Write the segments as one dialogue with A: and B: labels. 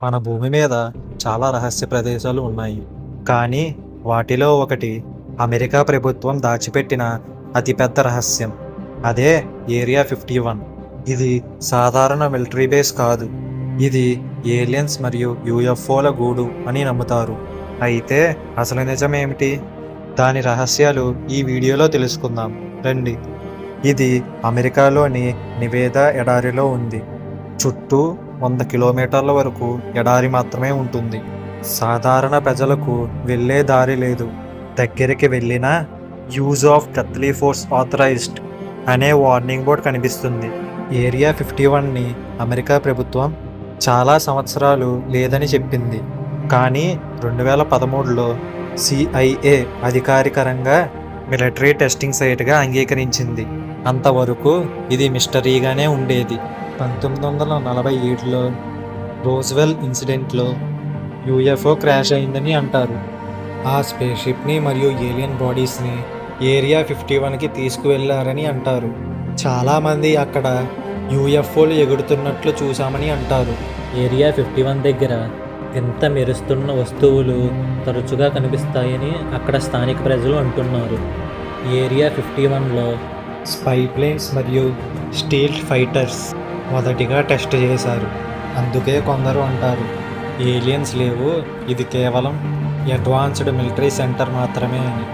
A: మన భూమి మీద చాలా రహస్య ప్రదేశాలు ఉన్నాయి. కానీ వాటిలో ఒకటి అమెరికా ప్రభుత్వం దాచిపెట్టిన అతిపెద్ద రహస్యం. అదే ఏరియా 51. ఇది సాధారణ మిలిటరీ బేస్ కాదు. ఇది ఏలియన్స్ మరియు యూఎఫ్ఓల గూడు అని నమ్ముతారు. అయితే అసలు నిజమేమిటి? దాని రహస్యాలు ఈ వీడియోలో తెలుసుకుందాం రండి. ఇది అమెరికాలోని నివేదా ఎడారిలో ఉంది. చుట్టూ 100 కిలోమీటర్ల వరకు ఎడారి మాత్రమే ఉంటుంది. సాధారణ ప్రజలకు వెళ్ళే దారి లేదు. దగ్గరికి వెళ్ళినా use of deathly force authorised అనే వార్నింగ్ బోర్డ్ కనిపిస్తుంది. ఏరియా 51ని అమెరికా ప్రభుత్వం చాలా సంవత్సరాలు లేదని చెప్పింది. కానీ 2013లో CIA అధికారికంగా మిలిటరీ టెస్టింగ్ సైట్గా అంగీకరించింది. అంతవరకు ఇది మిస్టరీగానే ఉండేది. 1947లో రోజ్వెల్ ఇన్సిడెంట్లో యూఎఫ్ఓ క్రాష్ అయిందని అంటారు. ఆ స్పేస్షిప్ని మరియు ఏలియన్ బాడీస్ని ఏరియా 51కి తీసుకువెళ్లారని అంటారు. చాలామంది అక్కడ యూఎఫ్ఓలు ఎగురుతున్నట్లు చూశామని అంటారు.
B: ఏరియా 51 దగ్గర వింత మెరుస్తున్న వస్తువులు తరచుగా కనిపిస్తాయని అక్కడ స్థానిక ప్రజలు అంటున్నారు. ఏరియా 51లో
A: స్పై ప్లేన్స్ మరియు స్టీల్త్ ఫైటర్స్ మొదటిగా టెస్ట్ చేశారు. అందుకే కొందరు అంటారు ఏలియన్స్ లేవు, ఇది కేవలం అడ్వాన్స్డ్ మిలిటరీ సెంటర్ మాత్రమే అని.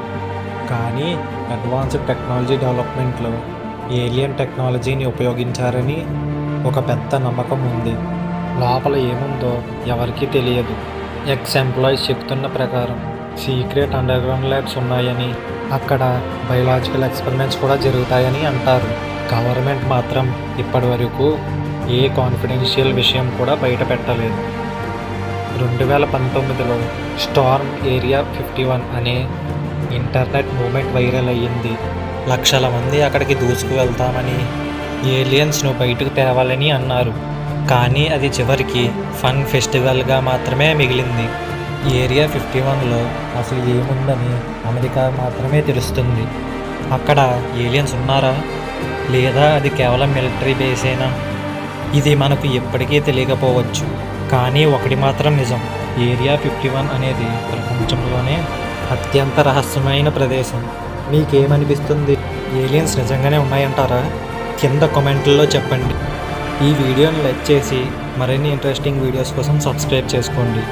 A: కానీ అడ్వాన్స్డ్ టెక్నాలజీ డెవలప్మెంట్లో ఏలియన్ టెక్నాలజీని ఉపయోగించారని ఒక పెద్ద నమ్మకం ఉంది. లోపల ఏముందో ఎవరికీ తెలియదు. ఎక్స్ ఎంప్లాయీస్ చెప్తున్న ప్రకారం సీక్రెట్ అండర్గ్రౌండ్ ల్యాబ్స్ ఉన్నాయని, అక్కడ బయలాజికల్ ఎక్స్పెరిమెంట్స్ కూడా జరుగుతాయని అంటారు. గవర్నమెంట్ మాత్రం ఇప్పటి వరకు ఏ కాన్ఫిడెన్షియల్ విషయం కూడా బయట పెట్టలేదు. 2019లో స్టార్మ్ ఏరియా 51 అనే ఇంటర్నెట్ మూమెంట్ వైరల్ అయ్యింది. లక్షల మంది అక్కడికి దూసుకు వెళ్తామని, ఏలియన్స్ను బయటకు తేవాలని అన్నారు. కానీ అది చివరికి ఫన్ ఫెస్టివల్గా మాత్రమే మిగిలింది. ఏరియా 51లో అసలు ఏముందని అమెరికా మాత్రమే తెలుస్తుంది. అక్కడ ఏలియన్స్ ఉన్నారా, లేదా అది కేవలం మిలిటరీ బేసేనా? ఇది మనకు ఎప్పటికీ తెలియకపోవచ్చు. కానీ ఒకటి మాత్రం నిజం, ఏరియా 51 అనేది ప్రపంచంలోనే అత్యంత రహస్యమైన ప్రదేశం. మీకేమనిపిస్తుంది? ఏలియన్స్ నిజంగానే ఉన్నాయంటారా? కింద కామెంట్లలో చెప్పండి. ఈ వీడియోని లైక్ చేసి మరిన్ని ఇంట్రెస్టింగ్ వీడియోస్ కోసం సబ్స్క్రైబ్ చేసుకోండి.